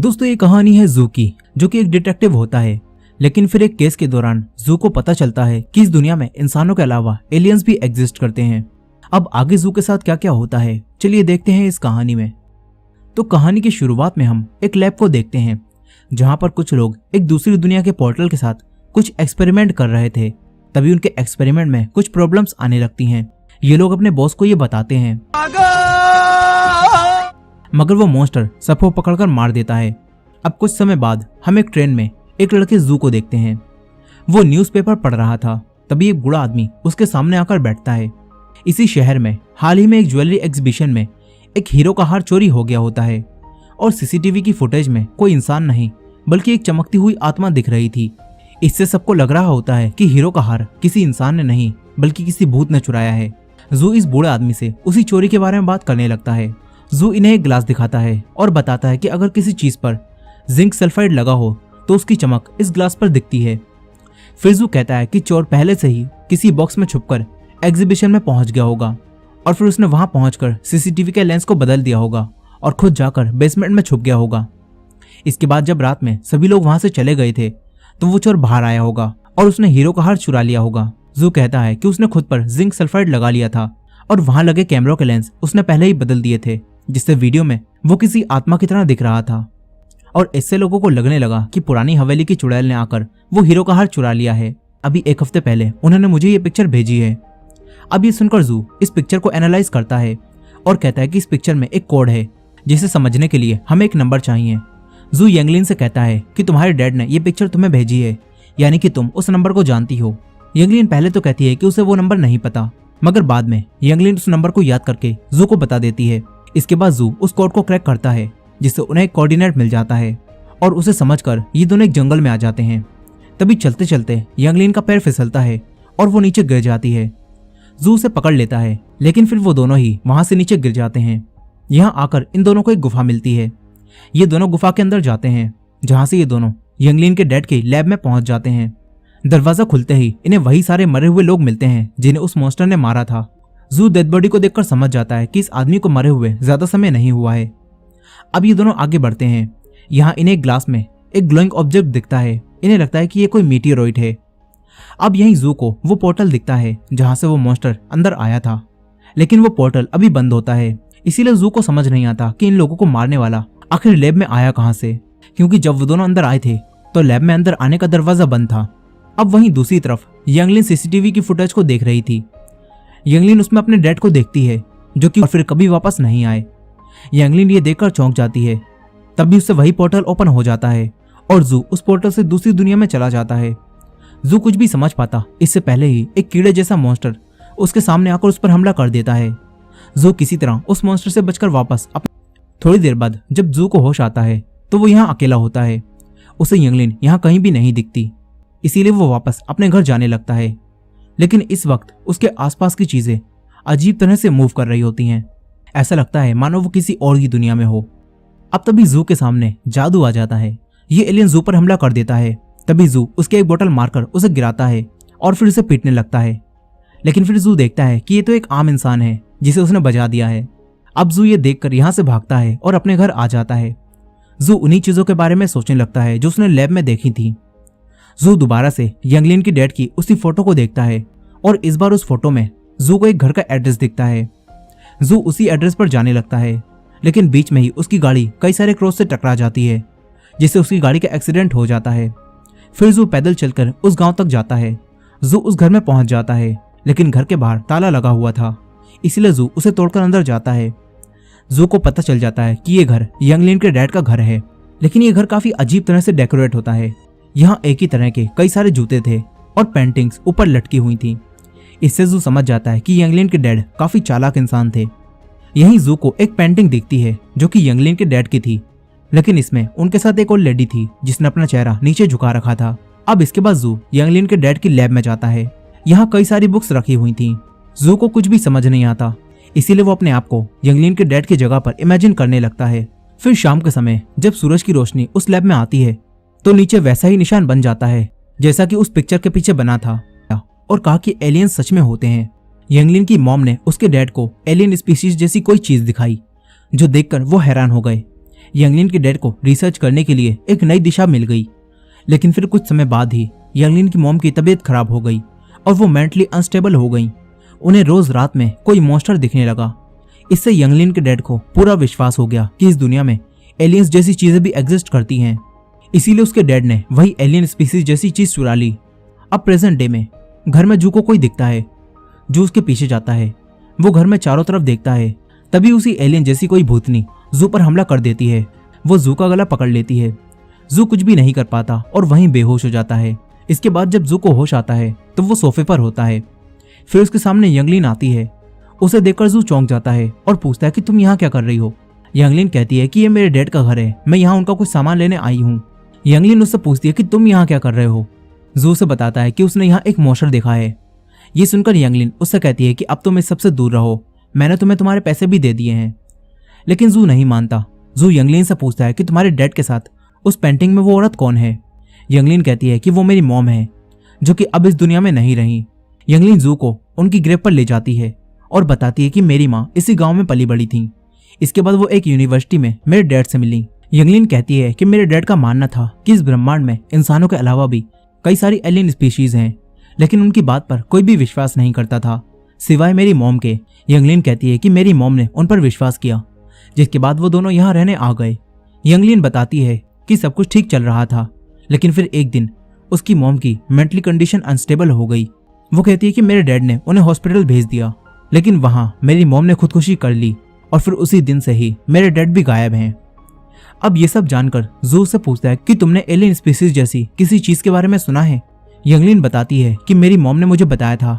दोस्तों ये कहानी है जू की, जो कि एक डिटेक्टिव होता है। लेकिन फिर एक केस के दौरान जू को पता चलता है कि इस दुनिया में इंसानों के अलावा एलियंस भी एग्जिस्ट करते हैं। अब आगे जू के साथ क्या क्या होता है, चलिए देखते हैं इस कहानी में। तो कहानी की शुरुआत में हम एक लैब को देखते हैं, जहां पर कुछ लोग एक दूसरी दुनिया के पोर्टल के साथ कुछ एक्सपेरिमेंट कर रहे थे। तभी उनके एक्सपेरिमेंट में कुछ प्रॉब्लम्स आने लगती हैं। ये लोग अपने बॉस को ये बताते हैं, मगर वो मॉन्स्टर सबको पकड़कर मार देता है। अब कुछ समय बाद हम एक ट्रेन में एक लड़के जू को देखते हैं। वो न्यूज़पेपर पढ़ रहा था। तभी एक बूढ़ा आदमी उसके सामने आकर बैठता है। इसी शहर में हाल ही में एक ज्वेलरी एग्जीबिशन में एक हीरो का हार चोरी हो गया होता है और सीसीटीवी की फुटेज में कोई इंसान नहीं बल्कि एक चमकती हुई आत्मा दिख रही थी। इससे सबको लग रहा होता है कि हीरो का हार किसी इंसान ने नहीं बल्कि किसी भूत ने चुराया है। जू इस बूढ़े आदमी से उसी चोरी के बारे में बात करने लगता है। जू इन्हें एक ग्लास दिखाता है और बताता है कि अगर किसी चीज पर जिंक सल्फाइड लगा हो तो उसकी चमक इस ग्लास पर दिखती है। फिर जू कहता है कि चोर पहले से ही किसी बॉक्स में छुपकर एग्जीबिशन में पहुंच गया होगा और फिर उसने वहां पहुंचकर सीसीटीवी के लेंस को बदल दिया होगा और खुद जाकर बेसमेंट में छुप गया होगा। इसके बाद जब रात में सभी लोग वहां से चले गए थे तो वो चोर बाहर आया होगा और उसने हीरो का हार चुरा लिया होगा। जू कहता है कि उसने खुद पर जिंक सल्फाइड लगा लिया था और वहां लगे कैमरों के लेंस उसने पहले ही बदल दिए थे, जिससे वीडियो में वो किसी आत्मा की तरह दिख रहा था। और इससे लोगों को लगने लगा कि पुरानी हवेली की चुड़ैल ने आकर वो हीरो का हार चुरा लिया है। अभी एक हफ्ते पहले उन्होंने मुझे ये पिक्चर भेजी है। अब ये सुनकर जू इस पिक्चर को एनालाइज करता है और कहता है कि इस पिक्चर में एक कोड है जिसे समझने के लिए हमें एक नंबर चाहिए। जू यंगलिन से कहता है कि तुम्हारे डैड ने ये पिक्चर तुम्हें भेजी है, यानी कि तुम उस नंबर को जानती हो। यंगलिन पहले तो कहती है कि उसे वो नंबर नहीं पता, मगर बाद में यंगलिन उस नंबर को याद करके जू को बता देती है। इसके बाद जू उस कोड को क्रैक करता है, जिससे उन्हें एक कोऑर्डिनेट मिल जाता है और उसे समझकर ये दोनों एक जंगल में आ जाते हैं। तभी चलते चलते यंगलिन का पैर फिसलता है और वो नीचे गिर जाती है। जू उसे पकड़ लेता है, लेकिन फिर वो दोनों ही वहां से नीचे गिर जाते हैं। यहाँ आकर इन दोनों को एक गुफा मिलती है। ये दोनों गुफा के अंदर जाते हैं, जहां से ये दोनों यंगलिन के डैड के लैब में पहुंच जाते हैं। दरवाजा खुलते ही इन्हें वही सारे मरे हुए लोग मिलते हैं जिन्हें उस मॉन्स्टर ने मारा था। जू डेड बॉडी को देखकर समझ जाता है कि इस आदमी को मरे हुए ज्यादा समय नहीं हुआ है। अब ये दोनों आगे बढ़ते हैं। यहाँ इन्हें एक ग्लास में एक ग्लोइंग ऑब्जेक्ट दिखता है। इन्हें लगता है कि ये कोई मीटियोराइट है। अब यहीं जू को वो पोर्टल दिखता है जहां से वो मॉन्स्टर अंदर आया था, लेकिन वो पोर्टल अभी बंद होता है। इसीलिए जू को समझ नहीं आता कि इन लोगों को मारने वाला आखिर लैब में आया कहां से, क्योंकि जब वो दोनों अंदर आए थे तो लैब में अंदर आने का दरवाजा बंद था। अब वहीं दूसरी तरफ यंगलिन सीसीटीवी की फुटेज को देख रही थी। यंगलिन उसमें अपने डैड को देखती है, जो कि फिर कभी वापस नहीं आए। यंगलिन ये देखकर चौंक जाती है। तभी उससे वही पोर्टल ओपन हो जाता है और जू उस पोर्टल से दूसरी दुनिया में चला जाता है। जू कुछ भी समझ पाता इससे पहले ही एक कीड़े जैसा मॉन्स्टर उसके सामने आकर उस पर हमला कर देता है। जू किसी तरह उस मॉन्स्टर से बचकर वापस थोड़ी देर बाद जब जू को होश आता है तो वो यहाँ अकेला होता है। उसे यंगलिन यहाँ कहीं भी नहीं दिखती, इसीलिए वो वापस अपने घर जाने लगता है। लेकिन इस वक्त उसके आसपास की चीजें अजीब तरह से मूव कर रही होती हैं। ऐसा लगता है मानो वो किसी और ही दुनिया में हो। अब तभी जू के सामने जादू आ जाता है। ये एलियन जू पर हमला कर देता है। तभी जू उसके एक बोतल मारकर उसे गिराता है और फिर उसे पीटने लगता है। लेकिन फिर जू देखता है कि ये तो एक आम इंसान है जिसे उसने बचा दिया है। अब जू ये देखकर यहाँ से भागता है और अपने घर आ जाता है। जू उन्हीं चीजों के बारे में सोचने लगता है जो उसने लैब में देखी थी। जू दोबारा से यंगलिन की डैड की उसी फोटो को देखता है और इस बार उस फोटो में जू को एक घर का एड्रेस दिखता है। जू उसी एड्रेस पर जाने लगता है, लेकिन बीच में ही उसकी गाड़ी कई सारे क्रॉस से टकरा जाती है, जिससे उसकी गाड़ी का एक्सीडेंट हो जाता है। फिर जू पैदल चलकर उस गांव तक जाता है। जू उस घर में पहुंच जाता है, लेकिन घर के बाहर ताला लगा हुआ था, इसलिए जू उसे तोड़कर अंदर जाता है। जू को पता चल जाता है कि ये घर यंगलिन के डैड का घर है, लेकिन ये घर काफी अजीब तरह से डेकोरेट होता है। यहाँ एक ही तरह के कई सारे जूते थे और पेंटिंग्स ऊपर लटकी हुई थी। इससे जू समझ जाता है कि यंगलिन के डैड काफी चालाक इंसान थे। यहीं जू को एक पेंटिंग दिखती है जो कि यंगलिन के डैड की थी, लेकिन इसमें उनके साथ एक और लेडी थी जिसने अपना चेहरा नीचे झुका रखा था। अब इसके बाद जू यंगलिन के डैड की लैब में जाता है। यहाँ कई सारी बुक्स रखी हुई थी। जू को कुछ भी समझ नहीं आता, इसीलिए वो अपने आप को यंगलिन के डैड की जगह पर इमेजिन करने लगता है। फिर शाम के समय जब सूरज की रोशनी उस लैब में आती है तो नीचे वैसा ही निशान बन जाता है जैसा कि उस पिक्चर के पीछे बना था, और कहा कि एलियन सच में होते हैं। यंगलिन की मॉम ने उसके डैड को एलियन स्पीशीज जैसी कोई चीज दिखाई, जो देखकर वो हैरान हो गए। यंगलिन के डैड को रिसर्च करने के लिए एक नई दिशा मिल गई। लेकिन फिर कुछ समय बाद ही यंगलिन की मॉम की तबीयत खराब हो गई और वो मेंटली अनस्टेबल हो गई। उन्हें रोज रात में कोई मॉन्स्टर दिखने लगा। इससे यंगलिन के डैड को पूरा विश्वास हो गया कि इस दुनिया में एलियंस जैसी चीजें भी एग्जिस्ट करती हैं। इसीलिए उसके डैड ने वही एलियन स्पीसीज जैसी चीज चुरा ली। अब प्रेजेंट डे में घर में जू को कोई दिखता है जो उसके पीछे जाता है। वो घर में चारों तरफ देखता है, तभी उसी एलियन जैसी कोई भूतनी जू पर हमला कर देती है। वो जू का गला पकड़ लेती है। जू कुछ भी नहीं कर पाता और वहीं बेहोश हो जाता है। इसके बाद जब जू को होश आता है तो वो सोफे पर होता है। फिर उसके सामने यंगलिन आती है। उसे देखकर जू चौंक जाता है और पूछता है कि तुम यहाँ क्या कर रही हो। यंगलिन कहती है कि ये मेरे डैड का घर है, मैं यहाँ उनका कुछ सामान लेने आई हूँ। यंगलिन उससे पूछती है कि तुम यहाँ क्या कर रहे हो। जू से बताता है कि उसने यहाँ एक मॉन्स्टर देखा है। ये सुनकर यंगलिन उससे कहती है कि अब तुम इस सबसे दूर रहो, मैंने तुम्हें तुम्हारे पैसे भी दे दिए हैं। लेकिन जू नहीं मानता। जू यंगलिन से पूछता है कि तुम्हारे डैड के साथ उस पेंटिंग में वो औरत कौन है। यंगलिन कहती है कि वो मेरी मॉम है जो कि अब इस दुनिया में नहीं रही। यंगलिन जू को उनकी ग्रेव पर ले जाती है और बताती है कि मेरी माँ इसी गांव में पली बड़ी थी। इसके बाद वो एक यूनिवर्सिटी में मेरे डैड से मिली। यंगलिन कहती है कि मेरे डैड का मानना था कि इस ब्रह्मांड में इंसानों के अलावा भी कई सारी एलियन स्पीशीज हैं, लेकिन उनकी बात पर कोई भी विश्वास नहीं करता था सिवाय मेरी मॉम के। यंगलिन कहती है कि मेरी मॉम ने उन पर विश्वास किया, जिसके बाद वो दोनों यहाँ रहने आ गए। यंगलिन बताती है कि सब कुछ ठीक चल रहा था, लेकिन फिर एक दिन उसकी मॉम की मेंटली कंडीशन अनस्टेबल हो गई। वो कहती है कि मेरे डैड ने उन्हें हॉस्पिटल भेज दिया, लेकिन वहां मेरी मॉम ने खुदकुशी कर ली और फिर उसी दिन से ही मेरे डैड भी गायब हैं। अब ये सब जानकर जू से पूछता है कि तुमने एलियन स्पीसीज जैसी किसी चीज के बारे में सुना है। यंगलिन बताती है कि मेरी मॉम ने मुझे बताया था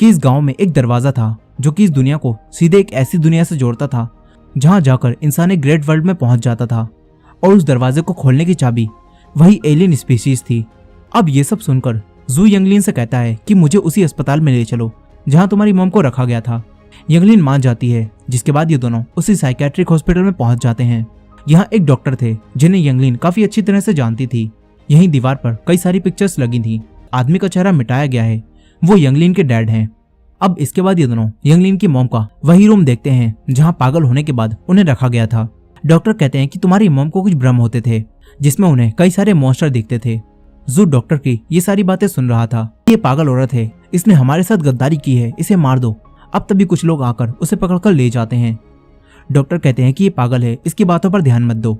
कि इस गांव में एक दरवाजा था जो कि इस दुनिया को सीधे एक ऐसी दुनिया से जोड़ता था जहां जाकर इंसान एक ग्रेट वर्ल्ड में पहुंच जाता था, और उस दरवाजे को खोलने की चाबी वही एलियन स्पीशीज थी। अब ये सब सुनकर जू यंगलिन से कहता है कि मुझे उसी अस्पताल में ले चलो जहां तुम्हारी मॉम को रखा गया था। यंगलिन मान जाती है, जिसके बाद ये दोनों उसी साइकेट्रिक हॉस्पिटल में पहुंच जाते हैं। यहाँ एक डॉक्टर थे जिन्हें यंगलिन काफी अच्छी तरह से जानती थी। यहीं दीवार पर कई सारी पिक्चर्स लगी थी। आदमी का चेहरा मिटाया गया है, वो यंगलिन के डैड हैं। अब इसके बाद ये दोनों यंगलिन की मॉम का वही रूम देखते हैं जहां पागल होने के बाद उन्हें रखा गया था। डॉक्टर कहते हैं कि तुम्हारी मॉम को कुछ भ्रम होते थे जिसमें उन्हें कई सारे मॉन्स्टर दिखते थे। जू डॉक्टर की ये सारी बातें सुन रहा था। ये पागल औरत है, इसने हमारे साथ गद्दारी की है, इसे मार दो। अब तभी कुछ लोग आकर उसे पकड़कर ले जाते हैं। डॉक्टर कहते हैं कि ये पागल है, इसकी बातों पर ध्यान मत दो।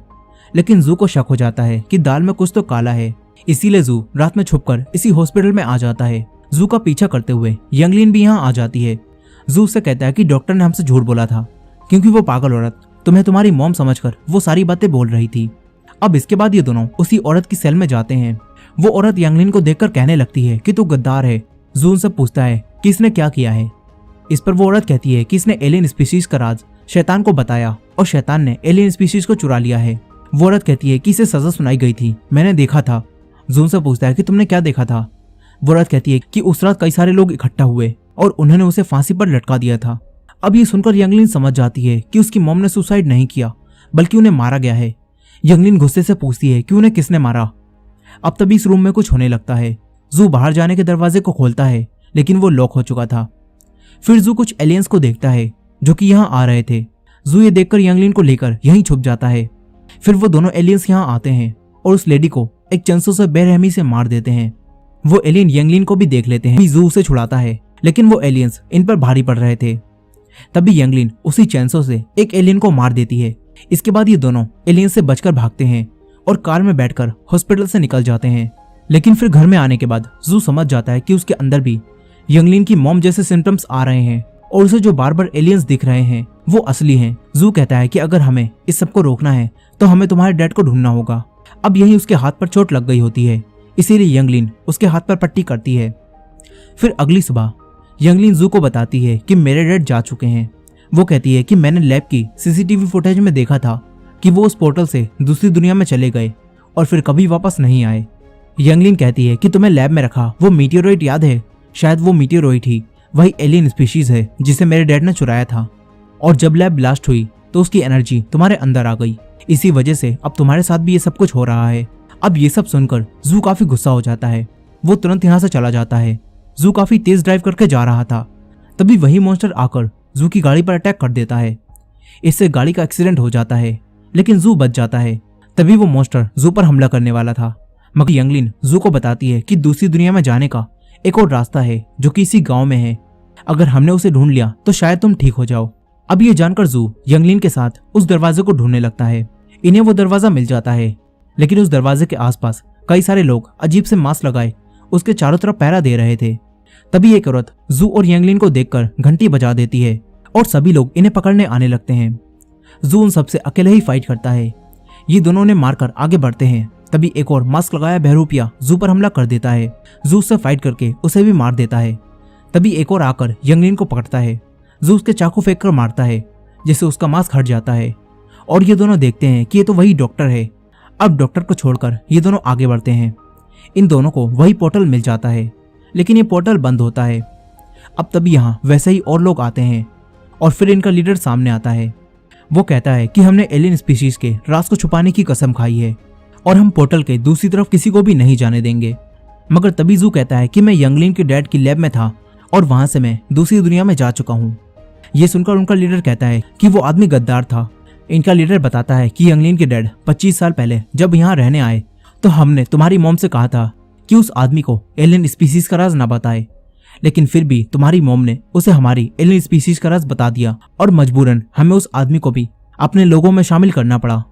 लेकिन जू को शक हो जाता है कि दाल में कुछ तो काला है, इसीलिए जू रात में छुपकर इसी हॉस्पिटल में आ जाता है। जू का पीछा करते हुए यंगलिन भी यहाँ आ जाती है। जू से कहता है कि डॉक्टर ने हमसे झूठ बोला था क्योंकि वो पागल औरत तुम्हें तुम्हारी मॉम समझकर वो सारी बातें बोल रही थी। अब इसके बाद ये दोनों उसी औरत की सेल में जाते हैं। वो औरत यंगलिन को देखकर कहने लगती है कि तू गद्दार है। जू उनसे पूछता है कि इसने क्या किया है। इस पर वो औरत कहती है कि इसने एलियन स्पीशीज का राज शैतान को बताया और शैतान ने एलियन स्पीशीज को चुरा लिया है। वो औरत कहती है कि इसे सजा सुनाई गई थी, मैंने देखा था। जू उनसे पूछता है कि तुमने क्या देखा था। वो औरत कहती है कि उस रात कई सारे लोग इकट्ठा हुए और उन्होंने उसे फांसी पर लटका दिया था। अब ये सुनकर यंगलिन समझ जाती है कि उसकी मॉम ने सुसाइड नहीं किया बल्कि उन्हें मारा गया है। यंगलिन गुस्से से पूछती है कि उन्हें किसने मारा। अब तभी इस रूम में कुछ होने लगता है। जू बाहर जाने के दरवाजे को खोलता है, लेकिन वो लॉक हो चुका था। फिर जू कुछ एलियंस को देखता है जो कि यहाँ आ रहे थे। जू ये देखकर यंगलिन को लेकर यहीं छुप जाता है। फिर वो दोनों एलियंस यहाँ आते हैं और उस लेडी को एक चंसों से बेरहमी से मार देते हैं। वो एलियन यंगलिन को भी देख लेते हैं। जू उसे छुड़ाता है, लेकिन वो एलियंस इन पर भारी पड़ रहे थे। तभी यंगलिन उसी चैंसो से एक एलियन को मार देती है। इसके बाद ये दोनों एलियन से बचकर भागते हैं और कार में बैठकर हॉस्पिटल से निकल जाते हैं। लेकिन फिर घर में आने के बाद जू समझ जाता है कि उसके अंदर भी यंगलिन की मॉम जैसे सिम्टम्स आ रहे हैं और उसे जो बार बार एलियंस दिख रहे हैं वो असली हैं। जू कहता है कि अगर हमें इस सब को रोकना है तो हमें तुम्हारे डैड को ढूंढना होगा। अब यही उसके हाथ पर चोट लग गई होती है, इसीलिए यंगलिन उसके हाथ पर पट्टी करती है। फिर अगली सुबह यंगलिन जू को बताती है कि मेरे डैड जा चुके हैं। वो कहती है कि मैंने लैब की सीसीटीवी फुटेज में देखा था कि वो उस पोर्टल से दूसरी दुनिया में चले गए और फिर कभी वापस नहीं आए। यंगलिन कहती है कि तुम्हें लैब में रखा वो मीटियोराइट याद है, शायद वो मीटियोराइट ही वही एलियन स्पीशीज है जिसे मेरे डैड ने चुराया था, और जब लैब ब्लास्ट हुई तो उसकी एनर्जी तुम्हारे अंदर आ गई, इसी वजह से अब तुम्हारे साथ भी ये सब कुछ हो रहा है। अब ये सब सुनकर जू काफी गुस्सा हो जाता है। वो तुरंत यहाँ से चला जाता है। जू काफी तेज ड्राइव करके जा रहा था, तभी वही मॉन्स्टर आकर जू की गाड़ी पर अटैक कर देता है। इससे गाड़ी का एक्सीडेंट हो जाता है। लेकिन जू बच जाता है। तभी वो मॉन्स्टर जू पर हमला करने वाला था, मगर यंगलिन जू को बताती है कि दूसरी दुनिया में जाने का एक और रास्ता है जो कि इसी गांव में है। अगर हमने उसे ढूंढ लिया तो शायद तुम ठीक हो जाओ। अब ये जानकर जू यंगलिन के साथ उस दरवाजे को ढूंढने लगता है। इन्हें वो दरवाजा मिल जाता है, लेकिन उस दरवाजे के आसपास कई सारे लोग अजीब से मास्क लगाए उसके चारों तरफ पहरा दे रहे थे। तभी एक औरत जू और यंगलिन को देखकर घंटी बजा देती है और सभी लोग इन्हें पकड़ने आने लगते हैं। जू उन सबसे अकेले ही फाइट करता है। ये दोनों ने मारकर आगे बढ़ते हैं। तभी एक और मास्क लगाया बहरूपिया जू पर हमला कर देता है। जू उससे फाइट करके उसे भी मार देता है। तभी एक और आकर यंगलिन को पकड़ता है। जू उसके चाकू फेंक कर मारता है, जिससे उसका मास्क हट जाता है और ये दोनों देखते हैं कि ये तो वही डॉक्टर है। अब डॉक्टर को छोड़कर ये दोनों आगे बढ़ते हैं। इन दोनों को वही पोर्टल मिल जाता है, लेकिन ये पोर्टल बंद होता है। अब तभी यहाँ वैसे ही और लोग आते हैं और फिर इनका लीडर सामने आता है। वो कहता है कि हमने एलियन स्पीशीज के राज को छुपाने की कसम खाई है और हम पोर्टल के दूसरी तरफ किसी को भी नहीं जाने देंगे। मगर तभी जू कहता है कि मैं यंगलिन के डैड की लैब में था और वहां से मैं दूसरी दुनिया में जा चुका हूँ। ये सुनकर उनका लीडर कहता है कि वो आदमी गद्दार था। इनका लीडर बताता है कि यंगलिन के डैड 25 साल पहले जब यहाँ रहने आए तो हमने तुम्हारी मॉम से कहा था कि उस आदमी को एलियन स्पीसीज का राज ना बताए, लेकिन फिर भी तुम्हारी मॉम ने उसे हमारी एलियन स्पीसीज का राज बता दिया और मजबूरन हमें उस आदमी को भी अपने लोगों में शामिल करना पड़ा।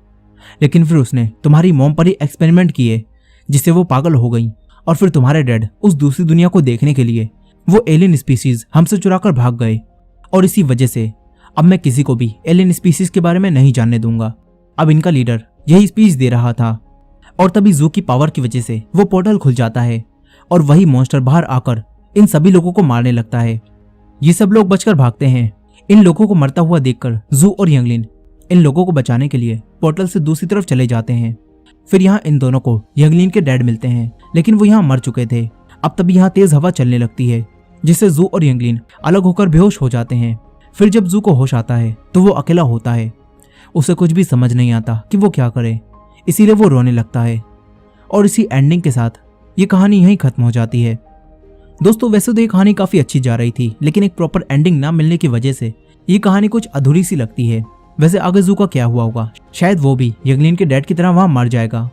लेकिन फिर उसने तुम्हारी मॉम पर ही एक्सपेरिमेंट किए, जिससे वो पागल हो गई और फिर तुम्हारे डैड उस दूसरी दुनिया को देखने के लिए वो एलियन स्पीसीज हमसे चुराकर भाग गए और इसी वजह से अब मैं किसी को भी एलियन स्पीसीज के बारे में नहीं जानने दूंगा। अब इनका लीडर यही स्पीच दे रहा था और तभी जू की पावर की वजह से वो पोर्टल खुल जाता है और वही मॉन्स्टर बाहर आकर इन सभी लोगों को मारने लगता है। ये सब लोग बचकर भागते हैं। इन लोगों को मरता हुआ देखकर जू और यंगलिन इन लोगों को बचाने के लिए पोर्टल से दूसरी तरफ चले जाते हैं। फिर यहाँ इन दोनों को यंगलिन के डैड मिलते हैं, लेकिन वो यहाँ मर चुके थे। अब तभी यहाँ तेज हवा चलने लगती है, जिससे जू और यंगलिन अलग होकर बेहोश हो जाते हैं। फिर जब जू को होश आता है तो वो अकेला होता है। उसे कुछ भी समझ नहीं आता कि वो क्या करे, इसीलिए वो रोने लगता है। और इसी एंडिंग के साथ ये कहानी यहीं खत्म हो जाती है। दोस्तों वैसे तो ये कहानी काफी अच्छी जा रही थी, लेकिन एक प्रॉपर एंडिंग ना मिलने की वजह से ये कहानी कुछ अधूरी सी लगती है। वैसे आगे जू का क्या हुआ होगा, शायद वो भी यंगलिन के डैड की तरह वहां मर जाएगा।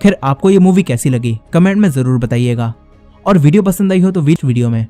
खैर आपको ये मूवी कैसी लगी कमेंट में जरूर बताइएगा और वीडियो पसंद आई हो तो वीडियो में